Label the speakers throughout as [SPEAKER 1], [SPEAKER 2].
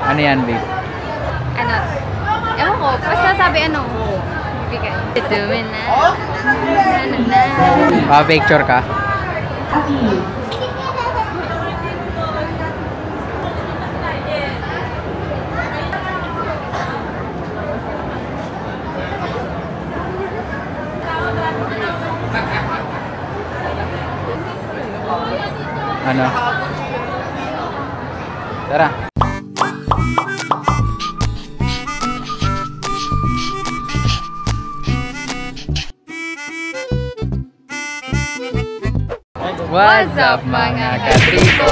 [SPEAKER 1] Ano yan, babe?
[SPEAKER 2] Ano? Ewan ko, basta sabi ano. Bibigay. Tutumin na.
[SPEAKER 1] Picture ka? Ano? Tara. What's up mga katripo?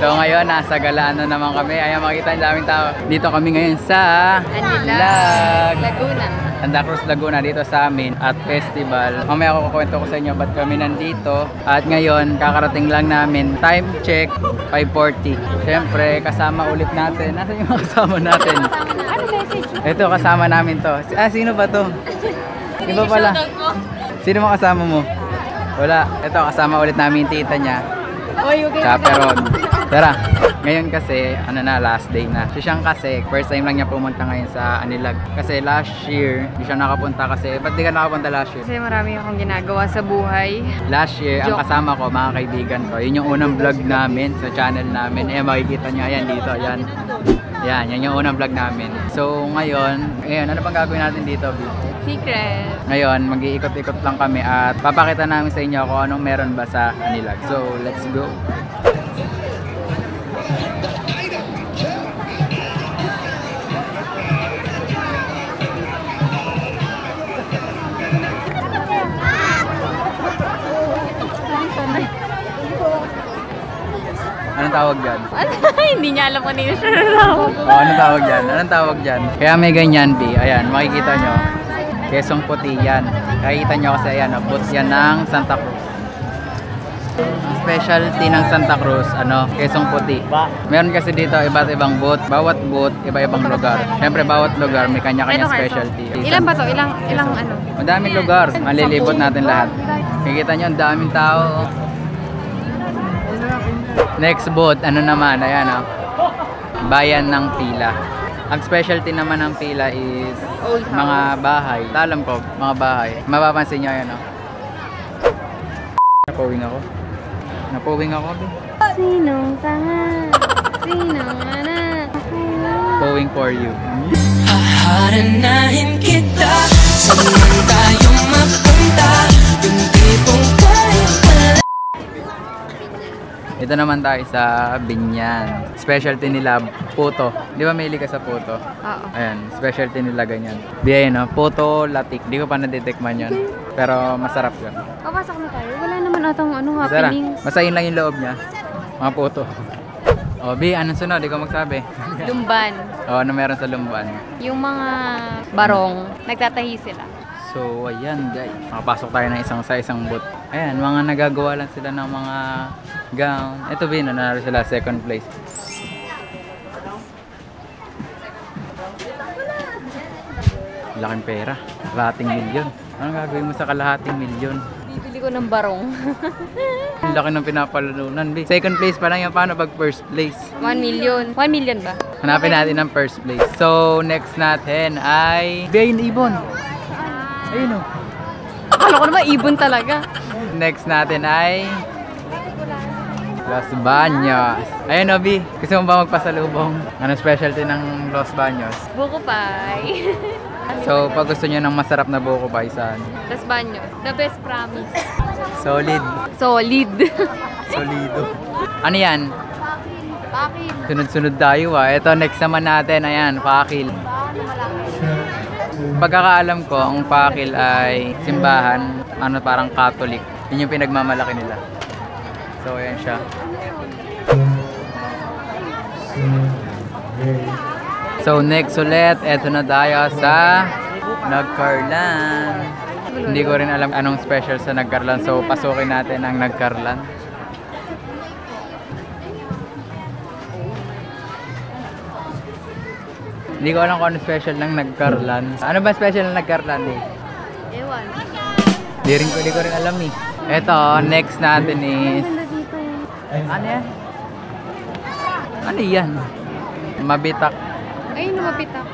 [SPEAKER 1] So ngayon nasa galaan na naman kami. Ayan, makita ang daming tao. Dito kami ngayon sa
[SPEAKER 2] Anilag, Laguna.
[SPEAKER 1] Santa Cruz, Laguna, dito sa amin at festival. Mamaya ako kukwento ko sa inyo ba't kami nandito. At ngayon, kakarating lang namin. Time check, 5:40. Siyempre, kasama ulit natin. Nasaan yung mga kasama natin?
[SPEAKER 2] Ano message?
[SPEAKER 1] Ito, kasama namin to. Sino ba to? Iba pala. Sino mga kasama mo? Wala. Ito, kasama ulit namin yung tita niya. Chaperon. Tara. Ngayon kasi, ano na, last day na. Siyang kasi, first time lang niya pumunta ngayon sa Anilag. Kasi last year, hindi siya nakapunta kasi. Ba't di ka nakapunta last year?
[SPEAKER 2] Kasi marami akong ginagawa sa buhay.
[SPEAKER 1] Last year, ang kasama ko, mga kaibigan ko, yun yung unang vlog namin sa channel namin. Makikita nyo, ayan dito, ayan. Yan yung unang vlog namin. So, ngayon, ano bang gagawin natin dito, B?
[SPEAKER 2] Secret.
[SPEAKER 1] Ngayon, mag-iikot-ikot lang kami at papakita namin sa inyo kung anong meron ba sa Anilag. So, let's go! Anong tawag dyan?
[SPEAKER 2] Hindi niya alam kung ano siya tawag.
[SPEAKER 1] Anong tawag dyan? Anong tawag dyan? Kaya may ganyan, B. Ayan, makikita nyo. Kesong puti yan. Nakikita nyo kasi ayan, booth yan ng Santa Cruz. Ang specialty ng Santa Cruz, kesong puti. Meron kasi dito iba't ibang booth. Bawat booth, iba-ibang lugar. Siyempre, bawat lugar may kanya-kanya specialty.
[SPEAKER 2] Ilan ba to? Ilang ano?
[SPEAKER 1] Madaming lugar. Malilibot natin lahat. Nakikita nyo, ang daming tao. Next booth, naman, ayan Bayan ng Pila. Ang specialty naman ng Pila is mga bahay. Alam ko, mga bahay. Mapapansin nyo, ayan Napowing ako. Napowing ako, be.
[SPEAKER 2] Sinong tanga? Sinong anak?
[SPEAKER 1] Powing for you.
[SPEAKER 3] Haharanahin kita, saan tayo mapunta? Yung tipong kaya pala.
[SPEAKER 1] Ito naman tayo sa Binyan. Specialty nila, puto. Di ba mahilig ka sa puto?
[SPEAKER 2] Oo.
[SPEAKER 1] Ayan, specialty nila ganyan. Biyayin, puto latik. Di ko pa natitikman yun. Pero masarap yun.
[SPEAKER 2] Papasok na tayo. Wala naman atang
[SPEAKER 1] Tara,
[SPEAKER 2] happenings.
[SPEAKER 1] masayin lang yung loob niya. Mga puto. O, B, anong sunod? Di ko magsabi.
[SPEAKER 2] Lumban.
[SPEAKER 1] O, ano meron sa Lumban?
[SPEAKER 2] Yung mga barong, nagtatahi sila.
[SPEAKER 1] So, ayan guys. Makapasok tayo ng isang booth. Ayan, mga nagagawa lang sila ng mga gown. Ito ba yun, nanalo sila second place. Laking pera. Kalahating milyon. Anong gagawin mo sa kalahating milyon?
[SPEAKER 2] Bibili ko ng barong.
[SPEAKER 1] Ang laki ng pinapalunan. Second place pa lang yan. Paano pag first place?
[SPEAKER 2] 1 million. 1 million ba?
[SPEAKER 1] Hanapin natin ang first place. So, next natin ay Biyayin Ibon. Ayun o.
[SPEAKER 2] Akala ko naman ibon talaga.
[SPEAKER 1] Next natin ay Los Baños. Ayun o, B. Gusto mo ba magpasalubong? Anong specialty ng Los Baños?
[SPEAKER 2] Buko pie.
[SPEAKER 1] So, pag gusto nyo ng masarap na buko pa, saan?
[SPEAKER 2] Los Baños. The best promise.
[SPEAKER 1] Solid.
[SPEAKER 2] Solid.
[SPEAKER 1] Solido. Ano yan?
[SPEAKER 2] Bakit?
[SPEAKER 1] Sunod-sunod tayo Ito, next naman natin. Ayan, pakil. Pagkakaalam ko, ang pakil ay simbahan, parang Catholic. Yun yung pinagmamalaki nila. So, ayan siya. So, next ulit, eto na tayo sa Nagcarlan. Hindi ko rin alam anong special sa Nagcarlan. So, pasukin natin ang Nagcarlan. Hindi ko alam kung ano special ng Nagcarlan. Ano ba special ng Nagcarlan eh?
[SPEAKER 2] Ewan.
[SPEAKER 1] Hindi ko rin alam eh. Eto, next natin is... Ano yan? Ano yan? Mabitak.
[SPEAKER 2] Ayun, mapitak.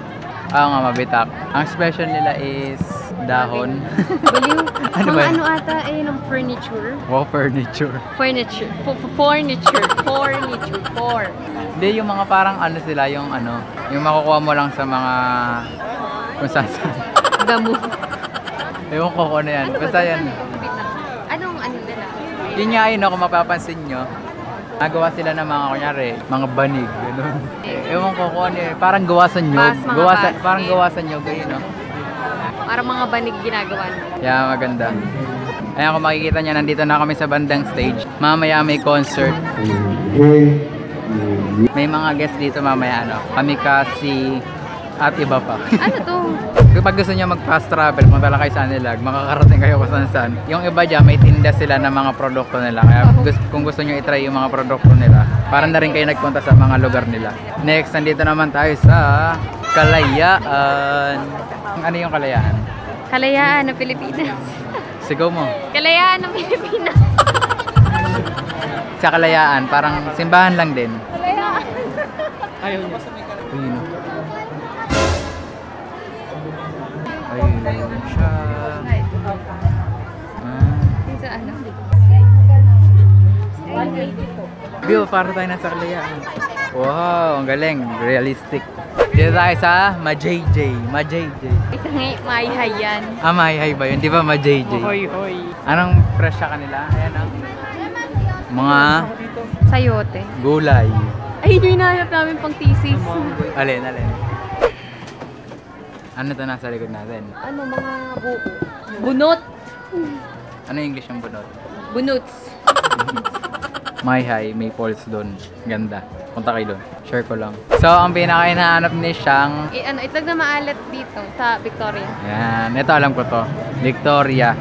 [SPEAKER 1] Oo nga, mabitak. Ang special nila is dahon.
[SPEAKER 2] Baliw.
[SPEAKER 1] Ano
[SPEAKER 2] Mga
[SPEAKER 1] ba yun?
[SPEAKER 2] ano ata, ayun ang furniture.
[SPEAKER 1] Wow, furniture.
[SPEAKER 2] Furniture. Furniture. Furniture. For.
[SPEAKER 1] Hindi, yung mga parang ano sila, yung ano, yung makukuha mo lang sa mga kung saan.
[SPEAKER 2] Damo.
[SPEAKER 1] Ewan ko kung ano yan. Basta
[SPEAKER 2] to?
[SPEAKER 1] yan.
[SPEAKER 2] Saan to? Mapitak. Anong ano nila?
[SPEAKER 1] Yun nga yun, no, kung mapapansin nyo, nagawa sila ng mga, kunyari, mga banig, gano'n. Ewan ko kung ano yun, parang gawasan nyo.
[SPEAKER 2] Bas, mga basket.
[SPEAKER 1] Parang gawasan nyo, gano'n, no?
[SPEAKER 2] Parang mga banig ginagawa nila.
[SPEAKER 1] Yeah, maganda. Ayan, kung makikita nyo, nandito na kami sa bandang stage. Mamaya may concert. May mga guests dito mamaya, ano, kami kasi at iba pa.
[SPEAKER 2] Ano to?
[SPEAKER 1] Kapag gusto nyo mag-fast travel, punta lang kayo sa Anilag, makakarating kayo kung saan-saan. Yung iba dyan, may tinda sila ng mga produkto nila. Kaya kung gusto nyo itry yung mga produkto nila, parang na rin kayo nagpunta sa mga lugar nila. Next, nandito naman tayo sa Kalayaan. Ano yung Kalayaan?
[SPEAKER 2] Kalayaan ng Pilipinas.
[SPEAKER 1] Sigaw mo.
[SPEAKER 2] Kalayaan ng Pilipinas.
[SPEAKER 1] Sa Kalayaan, parang simbahan lang din.
[SPEAKER 2] Kalayaan.
[SPEAKER 1] Ayun no? Ayun siya.
[SPEAKER 2] Sa ano?
[SPEAKER 1] Bill, para tayo nasa Kalayaan. Wow, ang galing. Realistic. Dito tayo sa Ma-JJ. Ma-JJ.
[SPEAKER 2] Ito nga, maihay yan.
[SPEAKER 1] Ah, mahihay ba yun? Di ba Ma-JJ?
[SPEAKER 2] Hoy, hoy.
[SPEAKER 1] Anong fresh sa kanila? Ayan ah. Mga
[SPEAKER 2] Sayote.
[SPEAKER 1] gulay.
[SPEAKER 2] Ay, yung hinahanap namin pang thesis.
[SPEAKER 1] Alin, alin. Ano to nasa likod natin?
[SPEAKER 2] Ano, mga buko. Bunot.
[SPEAKER 1] Ano yung English ng bunot?
[SPEAKER 2] Bunuts.
[SPEAKER 1] Mahihay, may falls doon. Ganda. Punta kayo doon. Share ko lang. So, ang pinaka-hinahanap ni siyang...
[SPEAKER 2] Ano, itlog na maalat dito sa Victoria.
[SPEAKER 1] Yan. Ito alam ko to. Victoria.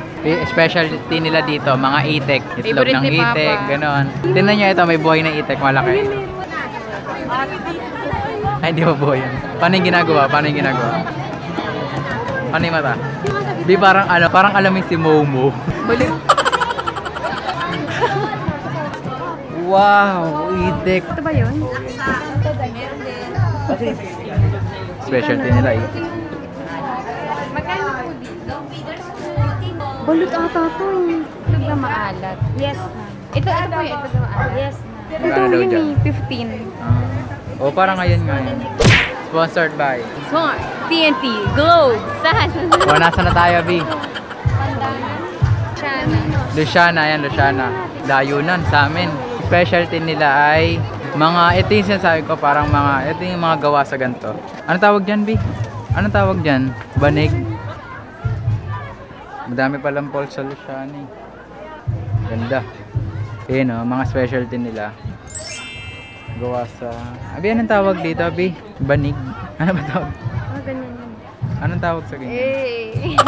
[SPEAKER 1] Specialty nila dito, mga itek. Itlog
[SPEAKER 2] Favorite
[SPEAKER 1] ng
[SPEAKER 2] ni Papa.
[SPEAKER 1] itek, ganon. Tingnan nyo ito, may buhay na itek, malaki. Ay, hindi mo buhay yan. Paano yung ginagawa? Paano yung ginagawa? Paano yung mata? Di parang ano, parang alam mo si Momo.
[SPEAKER 2] Baliw.
[SPEAKER 1] Wow, itek.
[SPEAKER 2] Ito ba yun?
[SPEAKER 1] Specialty nila itek.
[SPEAKER 2] Magkano po dito? Balot ata to eh. Itlog na maalat. Yes, ma'am. Ito po yung itlog na maalat. Yes, ma'am. Ito
[SPEAKER 1] Magkano daw
[SPEAKER 2] yun
[SPEAKER 1] dyan?
[SPEAKER 2] eh, 15.
[SPEAKER 1] Oh, parang ngayon ngayon. Sponsored by.
[SPEAKER 2] Smart. TNT. Globe. Saan?
[SPEAKER 1] O, nasa na tayo, B?
[SPEAKER 2] Shana.
[SPEAKER 1] Luciana, yan, Luciana. Layunan sa amin. Specialty nila ay mga, ito yung sinasabi ko, parang mga, ito yung mga gawa sa ganito. Ano tawag dyan, B? Ano tawag dyan? Banig? Madami palang pole sa Luciana eh. Ganda. Ayan o, mga specialty nila. Gawa sa... Abi, anong tawag dito, Abi? Banig? Ano ba tawag?
[SPEAKER 2] Ganyan yun.
[SPEAKER 1] Anong tawag sa ganyan?
[SPEAKER 2] Eh.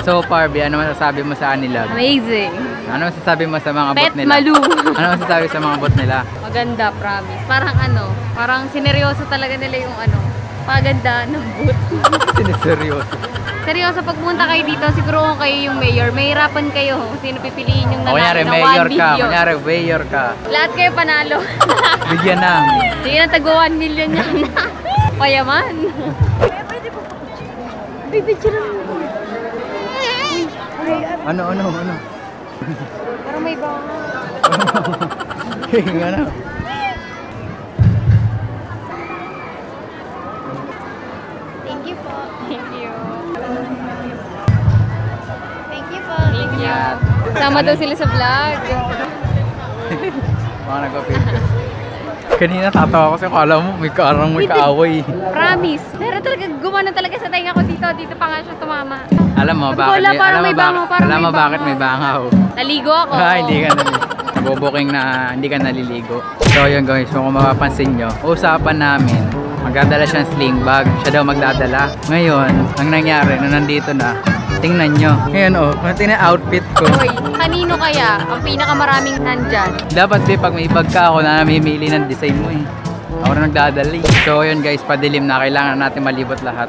[SPEAKER 1] So far, Bi, ano masasabi mo sa Anilag?
[SPEAKER 2] Amazing.
[SPEAKER 1] Ano masasabi mo sa mga
[SPEAKER 2] Pet
[SPEAKER 1] bot nila?
[SPEAKER 2] Malu.
[SPEAKER 1] Ano masasabi sa mga bot nila?
[SPEAKER 2] Maganda, promise. Parang ano, parang sineryoso talaga nila yung ano, paganda ng boot.
[SPEAKER 1] Siniseryoso.
[SPEAKER 2] Seryoso, pag pumunta kayo dito, siguro kung kayo yung mayor, mahirapan kayo kung sino pipiliin yung
[SPEAKER 1] O, kunyari,
[SPEAKER 2] nanalo ng 1
[SPEAKER 1] mayor ka.
[SPEAKER 2] million.
[SPEAKER 1] Kunyari, mayor ka.
[SPEAKER 2] Lahat kayo panalo.
[SPEAKER 1] Bigyan na.
[SPEAKER 2] Sige na, tagwa 1 million yan. Payaman. May picture lang.
[SPEAKER 1] Ano?
[SPEAKER 2] Parang may banga.
[SPEAKER 1] Ano?
[SPEAKER 2] Thank you po. Thank you. Thank you po. Thank you. Sama daw sila sa vlog.
[SPEAKER 1] Mga nagpa-picture. Kanina tatawa ko kasi akala mo may kaaway.
[SPEAKER 2] Promise. Pero talaga, gumana talaga sa tainga ko dito. Dito pa nga siya tumama.
[SPEAKER 1] Alam mo bakit
[SPEAKER 2] Wala, parang may bangaw, parang
[SPEAKER 1] alam mo
[SPEAKER 2] may
[SPEAKER 1] bakit
[SPEAKER 2] bangaw.
[SPEAKER 1] may bangaw?
[SPEAKER 2] Naligo ako.
[SPEAKER 1] Hindi ka naliligo. Bubuking na hindi ka naliligo. So yun guys, kung mapapansin nyo, usapan namin, magdadala siyang sling bag. Siya daw magdadala. Ngayon, ang nangyari, na nandito na, tingnan nyo. Ngayon tingnan outfit ko.
[SPEAKER 2] Hoy, kanino kaya ang pinakamaraming nandyan?
[SPEAKER 1] Dapat pag may bag ka ako na namimili ng design mo eh. Ako na nagdadali. So yun guys, padilim na. Kailangan natin malibot lahat.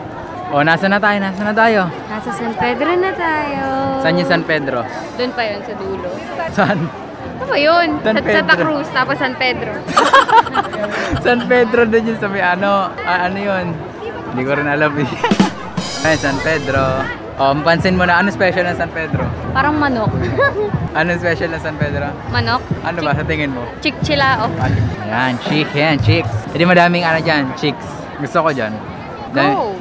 [SPEAKER 1] O, nasa na tayo? Nasa na tayo?
[SPEAKER 2] Nasa San Pedro na tayo.
[SPEAKER 1] Saan yung San Pedro?
[SPEAKER 2] Doon pa yun sa dulo.
[SPEAKER 1] Saan?
[SPEAKER 2] Ano ba yun?
[SPEAKER 1] San Pedro.
[SPEAKER 2] Santa Cruz, tapos San Pedro.
[SPEAKER 1] San Pedro din yun sa may ano. Ano yun? Hindi ko rin alam eh. Ay, San Pedro. Oh, pansin mo na, ano special ng San Pedro?
[SPEAKER 2] Parang manok.
[SPEAKER 1] Ano special ng San Pedro?
[SPEAKER 2] Manok?
[SPEAKER 1] Ano ba sa tingin mo?
[SPEAKER 2] Chikchilao.
[SPEAKER 1] Ayan, chicks. Hindi madaming ano dyan, chicks. Gusto ko dyan.
[SPEAKER 2] Go!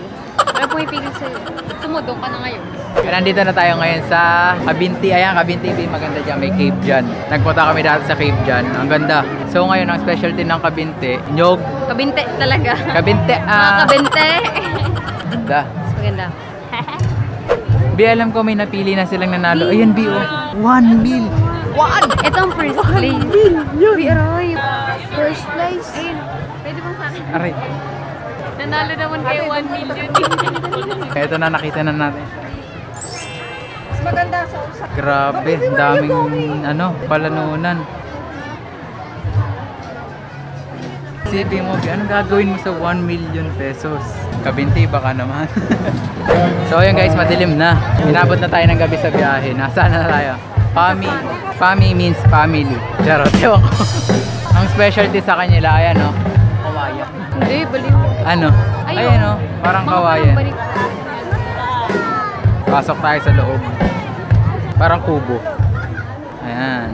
[SPEAKER 2] Wala pumipigil sa'yo. Tumudong ka na ngayon.
[SPEAKER 1] Nandito na tayo ngayon sa Cabinti. Ayan, Cabinti, maganda dyan. May cave dyan. Nagpunta kami dati sa cave dyan. Ang ganda. So ngayon, ang specialty ng Cabinti, nyog.
[SPEAKER 2] Kabinte talaga.
[SPEAKER 1] Cabinti,
[SPEAKER 2] Mga kabinte.
[SPEAKER 1] Ganda.
[SPEAKER 2] Mas maganda.
[SPEAKER 1] Bi, alam ko may napili na silang nanalo. Ayan, Bi, oh. 1 mil.
[SPEAKER 2] Ito ang first place. Bi, aray. First place. Ayun. Pwede bang sa akin?
[SPEAKER 1] Aray.
[SPEAKER 2] Nanalo naman kayo 1 million.
[SPEAKER 1] Ito na, nakita na natin.
[SPEAKER 2] Mas maganda sa usap.
[SPEAKER 1] Grabe, ang daming ano, palanunan. Isipin mo, Bi, anong gagawin mo sa 1 million pesos? Kabinti, baka naman. So ayun guys, madilim na. Inabot na tayo ng gabi sa biyahe. Nasaan na tayo? Pami means family. Charot, ewan ko. Ang specialty sa kanila, ayan o. Kawayan.
[SPEAKER 2] Hindi, baliw.
[SPEAKER 1] Ano? Ayan o, parang kawayan. Pasok tayo sa loob. Parang kubo. Ayan.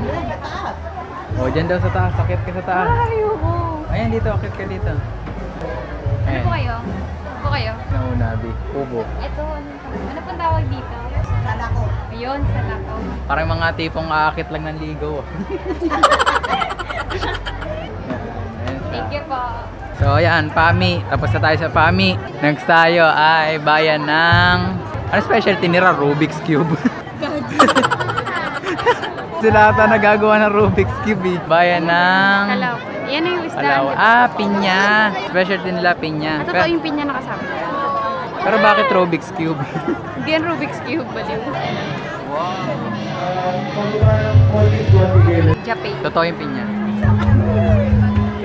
[SPEAKER 1] O, dyan daw sa taas. Sakit ka sa taas.
[SPEAKER 2] Ayoko.
[SPEAKER 1] Ayan dito, akit ka dito.
[SPEAKER 2] Ano
[SPEAKER 1] Ayan.
[SPEAKER 2] po kayo? Ano po kayo?
[SPEAKER 1] Nauna, Bi. Kubo.
[SPEAKER 2] Ito, ano pong tawag dito? Salako. Ayun, salako.
[SPEAKER 1] Parang mga tipong aakit lang ng ligaw.
[SPEAKER 2] Thank you po.
[SPEAKER 1] So ayan, Pami. Tapos na tayo sa Pami. Next tayo ay bayan ng... Ano specialty nila? Rubik's Cube. Sila ata nagagawa ng Rubik's Cube eh. Bayan ng...
[SPEAKER 2] Kalawan. Yan na yung isda.
[SPEAKER 1] Palawan. Ah, pinya. Specialty nila pinya.
[SPEAKER 2] Totoo yung pinya nakasama.
[SPEAKER 1] Pero bakit Rubik's Cube?
[SPEAKER 2] Hindi yan Rubik's Cube, baliw. Jape.
[SPEAKER 1] Totoo yung pinya.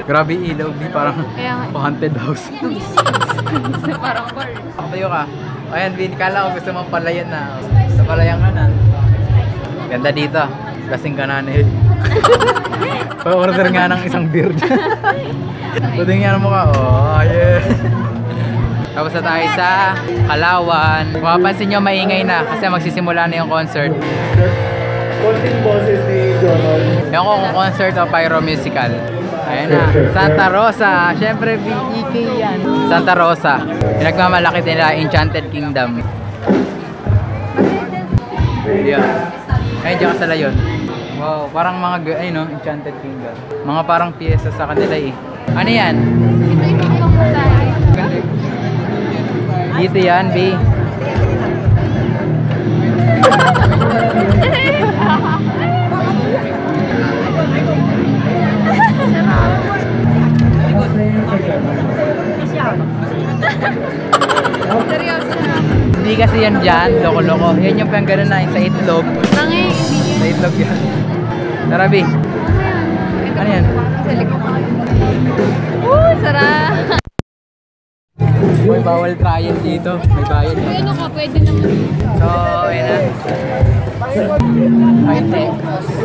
[SPEAKER 1] Grabe ilaw, Bi. Parang
[SPEAKER 2] Kaya nga.
[SPEAKER 1] haunted house.
[SPEAKER 2] Parang bar.
[SPEAKER 1] Tayo ka. Ayan, Bin, kala ko gusto mong palayan na. Sa palayan ka na. Ganda dito. Kasing kananin. Pa-order nga ng isang beer. Pwede nga mo ka. Oh, yeah. Tapos na tayo sa Kalawan. Kung mapapansin nyo, maingay na kasi magsisimula na yung concert.
[SPEAKER 4] Konting boses ni Donald.
[SPEAKER 1] Yung kung concert o pyro musical. Ayan na. Santa Rosa. Siyempre, BEK yan. Santa Rosa. Pinagmamalaki nila Enchanted Kingdom. Yan. Ayun, dyan ka sa layon. Wow, parang mga, ayun no, Enchanted Kingdom. Mga parang piyesa sa kanila eh. Ano yan?
[SPEAKER 2] Ito yung ibang kulay.
[SPEAKER 1] Dito yan, B.
[SPEAKER 2] Seryoso na.
[SPEAKER 1] Hindi kasi yan dyan, loko-loko. Yan yung pang gano'n na sa itlog.
[SPEAKER 2] Nangi, hindi yan.
[SPEAKER 1] Sa itlog yan. Tara, B. Ano yan?
[SPEAKER 2] Sa likod. Sarap!
[SPEAKER 1] Boy, bawal trial dito. May bayad
[SPEAKER 2] Uy,
[SPEAKER 1] yan.
[SPEAKER 2] ano ka? Pwede naman.
[SPEAKER 1] So, ayan na. Paite.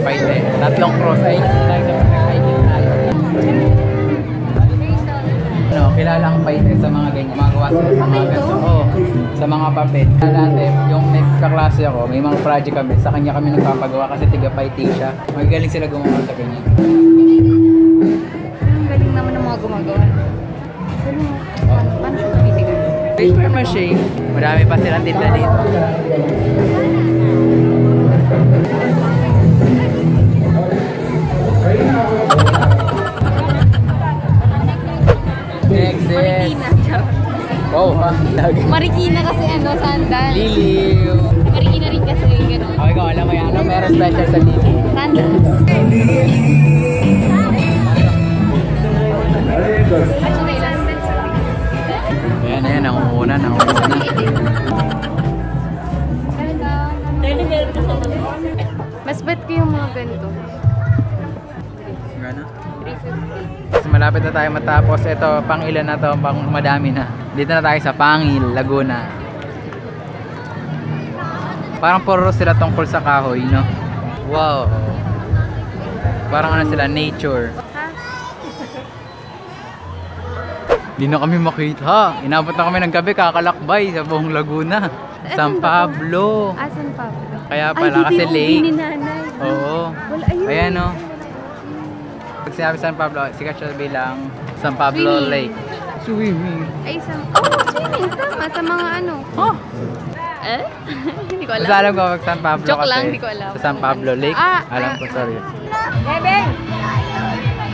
[SPEAKER 1] Paite. Tatlong cross. Ay, tayo sa pagkakaigil tayo. Ano, kilala ang paite sa mga ganyan. Mga gawa sila sa mga ganito. Oo, sa mga papel. Dati, yung may kaklase ako, may mga project kami. Sa kanya kami nagpapagawa kasi tiga paite siya. Magagaling sila gumawa sa ganyan.
[SPEAKER 2] Ang galing naman ng mga gumagawa. Paano siya tubitigan?
[SPEAKER 1] Paper mache. Marami pa silang tinda dito. Next is...
[SPEAKER 2] Marikina.
[SPEAKER 1] Wow, lagi.
[SPEAKER 2] Marikina kasi ano, sandal.
[SPEAKER 1] Liliw.
[SPEAKER 2] Marikina rin kasi gano'n.
[SPEAKER 1] Okay, ikaw alam mo yan. Ano meron special sa Liliw?
[SPEAKER 2] Sandal. Actually, last time sa
[SPEAKER 1] Ayan, ayan. Nangunguna.
[SPEAKER 2] mas bet ko yung mga ganito.
[SPEAKER 1] Gano?
[SPEAKER 2] 350.
[SPEAKER 1] Mas malapit na tayo matapos. Ito, pang ilan na to, pang madami na. Dito na tayo sa Pangil, Laguna. Parang puro sila tungkol sa kahoy, no? Wow. Parang ano sila, nature.
[SPEAKER 2] Ha?
[SPEAKER 1] Hindi na kami makita. Inabot na kami ng gabi, kakalakbay sa buong Laguna. San Pablo.
[SPEAKER 2] Ah, San Pablo.
[SPEAKER 1] Kaya pala kasi
[SPEAKER 2] dito yung
[SPEAKER 1] late.
[SPEAKER 2] ni nanay.
[SPEAKER 1] Oo.
[SPEAKER 2] Wala, ayun.
[SPEAKER 1] Ayan o. Pag sinabi San Pablo, sikat siya bilang San Pablo
[SPEAKER 2] Swimming.
[SPEAKER 1] Lake. Swimming.
[SPEAKER 2] Ay, swimming. Tama, sa mga ano.
[SPEAKER 1] Huh?
[SPEAKER 2] Eh? Hindi ko alam.
[SPEAKER 1] Basta alam ko pag San Pablo
[SPEAKER 2] Joke
[SPEAKER 1] kasi.
[SPEAKER 2] lang, di ko alam.
[SPEAKER 1] Sa San Pablo Lake. Alam ko, sorry.
[SPEAKER 2] Bebe!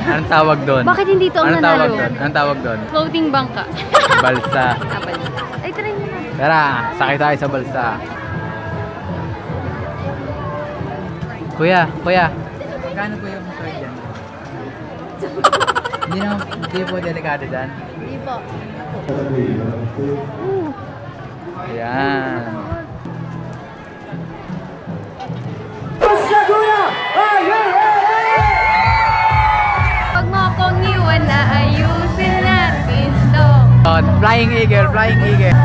[SPEAKER 1] Anong tawag doon?
[SPEAKER 2] Bakit hindi ito ang
[SPEAKER 1] Anong tawag
[SPEAKER 2] nanalo?
[SPEAKER 1] doon? Anong tawag doon?
[SPEAKER 2] Floating bangka.
[SPEAKER 1] Balsa.
[SPEAKER 2] Ay, try nyo na.
[SPEAKER 1] Tara, sakay tayo sa balsa. Kuya, kuya. Kano po yung motor dyan? Hindi po delikado dyan.
[SPEAKER 2] Hindi po.
[SPEAKER 1] Ayan.
[SPEAKER 2] Pag mo akong iwan na ayusin natin to.
[SPEAKER 1] Oh, flying eagle, flying eagle.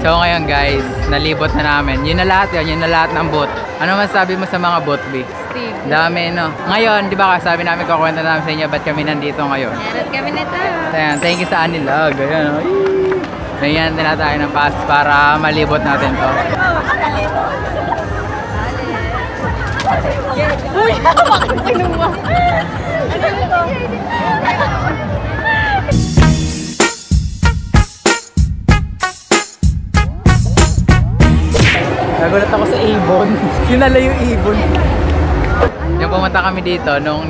[SPEAKER 1] So ngayon guys, nalibot na namin. Yun na lahat yun na lahat ng boat. Ano masabi mo sa mga boat, B?
[SPEAKER 2] Steve.
[SPEAKER 1] Dami, no? Ngayon, di ba sabi namin, kukwenta namin sa inyo, ba't kami nandito ngayon?
[SPEAKER 2] Meron kami nito.
[SPEAKER 1] Ayan, thank you sa Anilag. Ayan, oh. Ayan, din na tayo ng pass para malibot natin to.
[SPEAKER 2] Uy! Bakit kinuha?
[SPEAKER 1] Nagulat ako sa ibon. Sinala yung ibon. Yung pumunta kami dito nung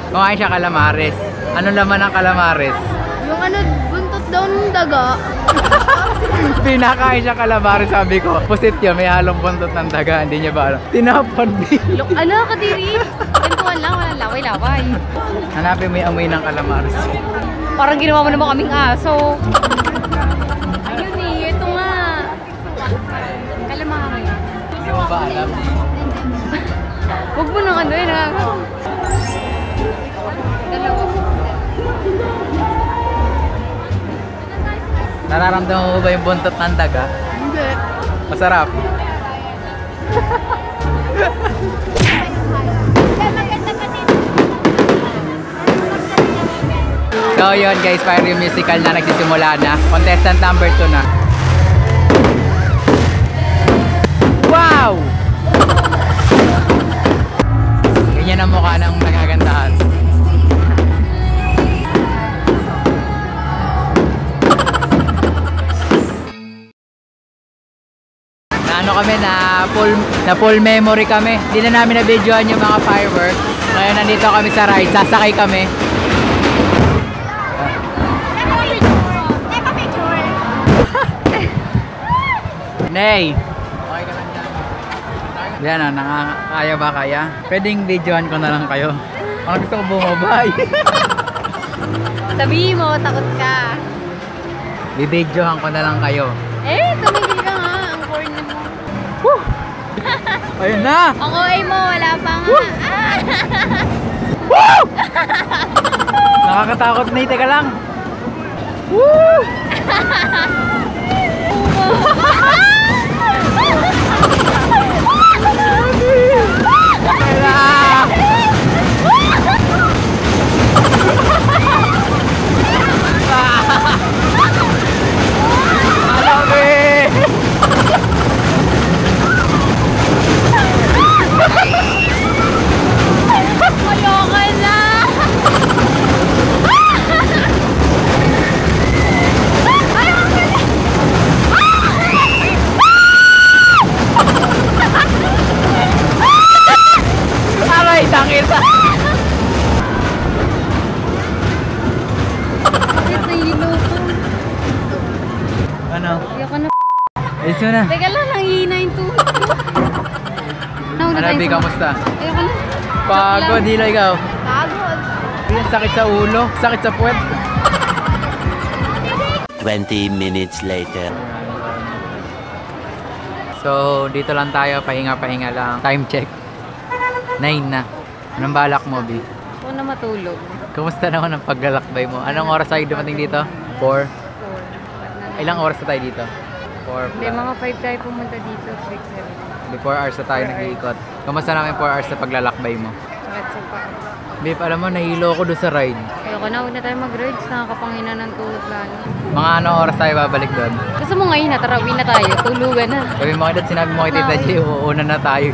[SPEAKER 1] kumain siya calamares. Ano laman ng calamares?
[SPEAKER 2] Yung ano, buntot daw ng daga.
[SPEAKER 1] Pinakain siya calamares, sabi ko. Pusit yun, may halong buntot ng daga. Hindi niya ba alam? Tinapon din.
[SPEAKER 2] Look, ano, kadiri? Kwentuhan lang, walang laway-laway.
[SPEAKER 1] Hanapin mo yung amoy ng calamares.
[SPEAKER 2] Parang ginawa mo naman kaming aso. Ayun eh, ito nga. Kalamari.
[SPEAKER 1] Hindi mo ba alam?
[SPEAKER 2] Huwag mo nang ano yun ha. Dalawa.
[SPEAKER 1] Nararamdaman mo ba yung buntot ng daga?
[SPEAKER 2] Hindi.
[SPEAKER 1] Masarap. So yun guys, Fire You Musical na nagsisimula na. Contestant number 2 na. Wow! Ganyan ang mukha ng nagagandahan. Ano kami na full memory kami. Hindi na namin na-videoan yung mga fireworks. Ngayon nandito kami sa ride, sasakay kami. Nay! Okay ka lang dyan. Yan o, nakakaya ba kaya? Pwedeng videoan ko na lang kayo. Ang gusto ko bumabay.
[SPEAKER 2] Sabihin mo, takot ka.
[SPEAKER 1] Bibidyohan ko na lang kayo.
[SPEAKER 2] Eh, tumigil ka nga. Ang corny mo.
[SPEAKER 1] Ayun na!
[SPEAKER 2] Ang OA mo, wala pa nga.
[SPEAKER 1] Nakakatakot na, teka lang. Woo!
[SPEAKER 2] Ayoko na!
[SPEAKER 1] Aray, takita!
[SPEAKER 2] Bakit nahihilo ko?
[SPEAKER 1] Ano?
[SPEAKER 2] Ayoko na.
[SPEAKER 1] Ayos mo na.
[SPEAKER 2] Teka lang, nanghihina yung tuhod ko.
[SPEAKER 1] Anabi, kamusta?
[SPEAKER 2] Ayoko na.
[SPEAKER 1] Pagod, hila ikaw.
[SPEAKER 2] Pagod.
[SPEAKER 1] Sakit sa ulo, sakit sa puwet.
[SPEAKER 5] 20 minutes later.
[SPEAKER 1] So, dito lang tayo, pahinga-pahinga lang. Time check. 9 na. Anong balak mo, B?
[SPEAKER 2] Ako na matulog.
[SPEAKER 1] Kumusta naman ang paglalakbay mo? Anong oras tayo dumating dito? 4?
[SPEAKER 2] 4.
[SPEAKER 1] Ilang oras na tayo dito? 4
[SPEAKER 2] Hindi, mga 5 tayo pumunta dito. 6, 7.
[SPEAKER 1] 4 hours na tayo nag-iikot. Kamusta namin 4 hours sa paglalakbay mo?
[SPEAKER 2] Sakit sa paa.
[SPEAKER 1] Babe, alam mo, nahilo ako doon sa ride.
[SPEAKER 2] Ayoko na, huwag na tayo mag-rides. Nakakapangina ng tulog lalo.
[SPEAKER 1] Mga anong oras tayo babalik doon?
[SPEAKER 2] Gusto mo ngayon na, tara, uwi na tayo. Tulugan na.
[SPEAKER 1] Sabi mo kaya sinabi mo kay Tita J, uuna na tayo.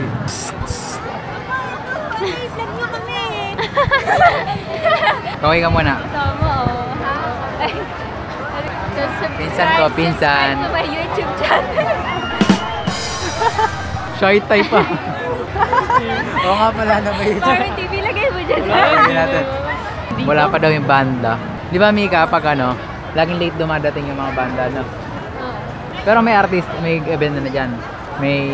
[SPEAKER 1] Kaway ka muna.
[SPEAKER 2] Tama, oh.
[SPEAKER 1] Pinsan ko, pinsan.
[SPEAKER 2] Subscribe to my YouTube channel.
[SPEAKER 1] Shy type pa. Oo nga pala na may
[SPEAKER 2] Parang TV, lagay mo dyan.
[SPEAKER 1] Hindi natin. Wala pa daw yung banda. Di ba Mika, pag ano, laging late dumadating yung mga banda, no?
[SPEAKER 2] Oo.
[SPEAKER 1] Pero may artist, may event na dyan. May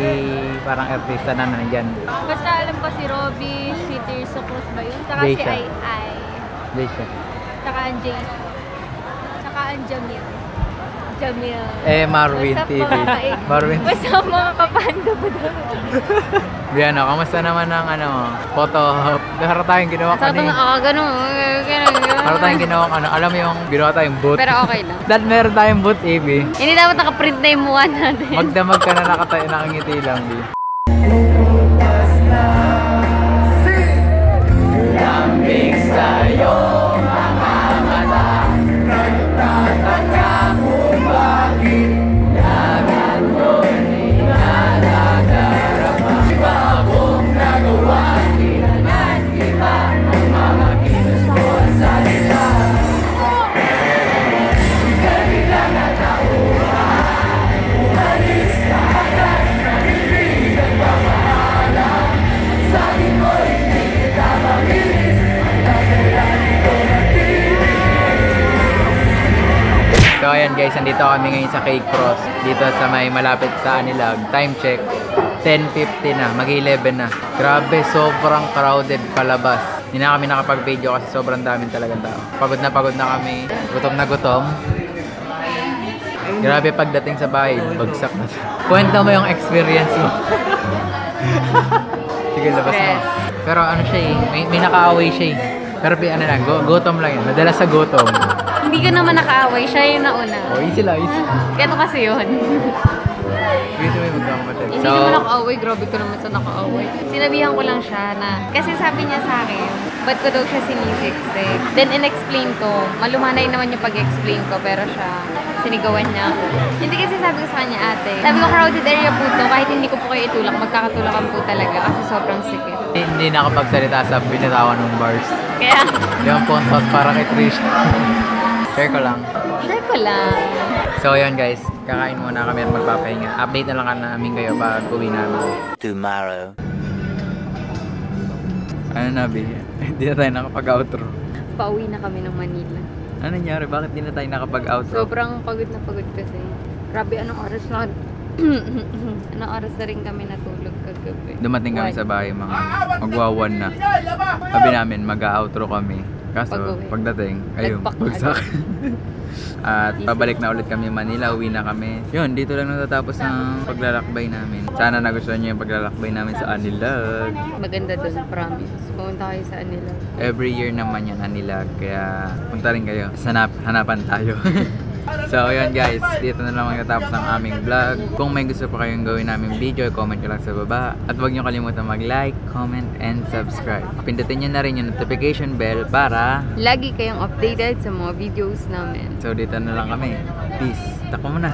[SPEAKER 1] parang artista na dyan.
[SPEAKER 2] Basta alam ko si Robby, si Tirso Cruz ba yun? Saka si
[SPEAKER 1] Deisha.
[SPEAKER 2] Ai.
[SPEAKER 1] Deisha.
[SPEAKER 2] Saka ang Jay. Saka ang Jamil. Jamil.
[SPEAKER 1] Marwin
[SPEAKER 2] Basta
[SPEAKER 1] TV.
[SPEAKER 2] mga kai-
[SPEAKER 1] Marwin.
[SPEAKER 2] Basta mga kapanda mo daw.
[SPEAKER 1] Biano, kamusta naman ang photo? Para tayong ginawa
[SPEAKER 2] Sabi
[SPEAKER 1] kanina.
[SPEAKER 2] nga, ganun.
[SPEAKER 1] Para tayong ginawa alam mo yung ginawa tayong boot.
[SPEAKER 2] Pero okay lang.
[SPEAKER 1] Dahil meron tayong boot, AB.
[SPEAKER 2] Hindi dapat nakaprint na yung mukha natin.
[SPEAKER 1] Magdamag ka na nakatayo, nakangiti lang, B. So ayan guys, nandito kami ngayon sa Cake Cross. Dito sa may malapit sa Anilag. Time check, 10:50 na, mag-11 na. Grabe, sobrang crowded palabas. Hindi na kami nakapag-video kasi sobrang daming talagang tao. Pagod na kami, gutom na gutom. Grabe pagdating sa bahay, bagsak na. Kwenta mo yung experience mo. Sige, labas mo. Pero ano siya eh, may naka-away siya eh. Pero ano lang, gutom lang yun. Madalas sa gutom.
[SPEAKER 2] Hindi ka naman nakaaway, siya yung nauna.
[SPEAKER 1] Oh, easy lang, easy.
[SPEAKER 2] Gano'n kasi yun.
[SPEAKER 1] Dito may magkakamatid.
[SPEAKER 2] Hindi naman nakaaway, grabe ka naman sa nakaaway. Sinabihan ko lang siya na, kasi sabi niya sa akin, ba't ko daw siya sinisiksik. Then in-explain ko, malumanay naman yung pag-explain ko, pero siya, sinigawan niya ako. Hindi kasi sabi ko sa kanya, ate, sabi ko crowded area po to, kahit hindi ko po kayo itulak, magkakatulakan po talaga kasi sobrang sikip.
[SPEAKER 1] Hindi nakapagsalita sa binitawan ng bars.
[SPEAKER 2] Kaya,
[SPEAKER 1] Yung pontos para kay Trish. Share ko lang.
[SPEAKER 2] share ko lang.
[SPEAKER 1] So yun guys, kakain muna kami at magpapahinga. Update na lang namin kayo pag uwi namin.
[SPEAKER 5] Tomorrow.
[SPEAKER 1] Ano na, Bi? Hindi na tayo nakapag-outro.
[SPEAKER 2] Pauwi na kami ng Manila.
[SPEAKER 1] Ano nangyari? Bakit di na tayo nakapag-outro?
[SPEAKER 2] Sobrang pagod kasi. Grabe, anong oras na? Anong oras na rin kami natulog kagabi?
[SPEAKER 1] Dumating kami sa bahay mga magwawan na. Sabi namin mag-outro kami. Kaso
[SPEAKER 2] Pag-uwi.
[SPEAKER 1] pagdating, ayun,
[SPEAKER 2] Nagpak
[SPEAKER 1] bagsak. At pabalik na ulit kami Manila, uwi na kami. Yun, dito lang natatapos ang paglalakbay namin. Sana nagustuhan niyo yung paglalakbay namin sa Anilag.
[SPEAKER 2] Maganda doon, promise. Pumunta kayo sa Anilag.
[SPEAKER 1] Every year naman yan Anilag, kaya punta rin kayo. Hanapan tayo. So yun guys, dito na lang magtatapos ang aming vlog. Kung may gusto pa kayong gawin namin video, comment ko lang sa baba. At huwag nyo kalimutan mag-like, comment, and subscribe. Pindutin nyo na rin yung notification bell para
[SPEAKER 2] Lagi kayong updated sa mga videos namin.
[SPEAKER 1] so dito na lang kami. Peace. Tako muna.